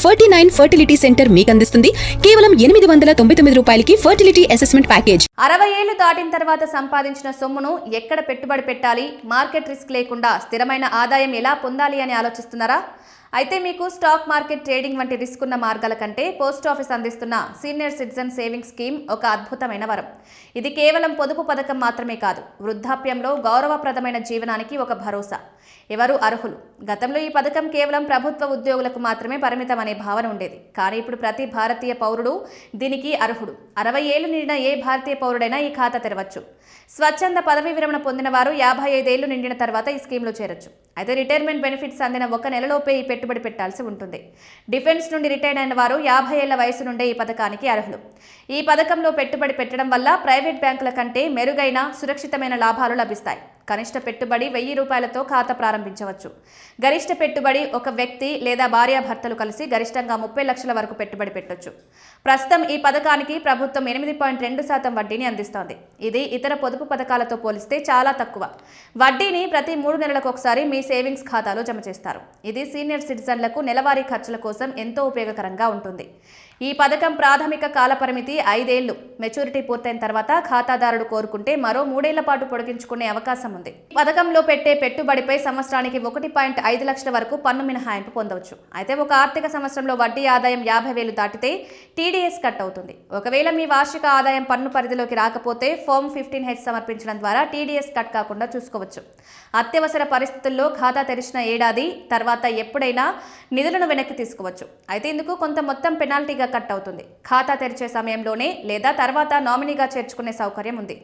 49 fertility centre మీకు అందిస్తుంది కేవలం 899 రూపాయలకి ఫర్టిలిటీ అసెస్మెంట్ ప్యాకేజ్. 60 ఏళ్లు దాటిన తర్వాత సంపాదించిన సొమ్మును ఎక్కడ పెట్టుబడి పెట్టాలి, మార్కెట్ రిస్క్ లేకుండా స్థిరమైన ఆదాయం ఎలా పొందాలి అని ఆలోచిస్తున్నారా? అయితే మీకు స్టాక్ మార్కెట్, ట్రేడింగ్ వంటి రిస్క్ ఉన్న మార్గాల కంటే పోస్ట్ ఆఫీస్ అందిస్తున్న సీనియర్ సిటిజన్ సేవింగ్ స్కీమ్ ఒక అద్భుతమైన వరం. ఇది కేవలం పొదుపు పథకం మాత్రమే కాదు, వృద్ధాప్యంలో గౌరవప్రదమైన జీవనానికి ఒక భరోసా. ఎవరు అర్హులు? గతంలో ఈ పథకం కేవలం ప్రభుత్వ ఉద్యోగులకు మాత్రమే పరిమితం అనే భావన ఉండేది. కానీ ఇప్పుడు ప్రతి భారతీయ పౌరుడు దీనికి అర్హుడు. 60 ఏళ్లు నిండిన ఏ భారతీయ పౌరుడైనా ఈ ఖాతా తెరవచ్చు. స్వచ్ఛంద పదవీ విరమణ పొందిన వారు 55 ఏళ్లు నిండిన తర్వాత ఈ స్కీమ్లో చేరొచ్చు. అయితే రిటైర్మెంట్ బెనిఫిట్స్ అందిన 1 నెలలోపే ఈ పెట్టుబడి పెట్టాల్సి ఉంటుంది. డిఫెన్స్ నుండి రిటైర్ అయిన వారు 50 ఏళ్ల వయసు నుండే ఈ పథకానికి అర్హులు. ఈ పథకంలో పెట్టుబడి పెట్టడం వల్ల ప్రైవేట్ బ్యాంకుల కంటే మెరుగైన, సురక్షితమైన లాభాలు లభిస్తాయి. కనిష్ట పెట్టుబడి 1000 రూపాయలతో ఖాతా ప్రారంభించవచ్చు. గరిష్ట పెట్టుబడి ఒక వ్యక్తి లేదా భార్యాభర్తలు కలిసి గరిష్టంగా 30 లక్షల వరకు పెట్టుబడి పెట్టొచ్చు. ప్రస్తుతం ఈ పథకానికి ప్రభుత్వం 8.2% వడ్డీని అందిస్తోంది. ఇది ఇతర పొదుపు పథకాలతో పోలిస్తే చాలా తక్కువ. వడ్డీని ప్రతి 3 నెలలకు ఒకసారి మీ సేవింగ్స్ ఖాతాలో జమ చేస్తారు. ఇది సీనియర్ సిటిజన్లకు నెలవారీ ఖర్చుల కోసం ఎంతో ఉపయోగకరంగా ఉంటుంది. ఈ పథకం ప్రాథమిక కాలపరిమితి 5 ఏళ్లు. మెచ్యూరిటీ పూర్తయిన తర్వాత ఖాతాదారుడు కోరుకుంటే మరో 3 ఏళ్ల పాటు పొడిగించుకునే అవకాశం ఉంది. ఈ పథకంలో పెట్టే పెట్టుబడిపై సంవత్సరానికి 1.5 లక్షల వరకు పన్ను మినహాయింపు పొందవచ్చు. అయితే ఒక ఆర్థిక సంవత్సరంలో వడ్డీ ఆదాయం 50,000 దాటితే టీడీఎస్ కట్ అవుతుంది. ఒకవేళ మీ వార్షిక ఆదాయం పన్ను పరిధిలోకి రాకపోతే ఫామ్ 15H సమర్పించడం ద్వారా టీడీఎస్ కట్ కాకుండా చూసుకోవచ్చు. అత్యవసర పరిస్థితుల్లో ఖాతా తెరిచిన ఏడాది తర్వాత ఎప్పుడైనా నిధులను వెనక్కి తీసుకోవచ్చు. అయితే ఇందుకు కొంత మొత్తం పెనాల్టీగా కట్ అవుతుంది. ఖాతా తెరిచే సమయంలోనే లేదా తర్వాత నామినీగా చేర్చుకునే సౌకర్యం ఉంది.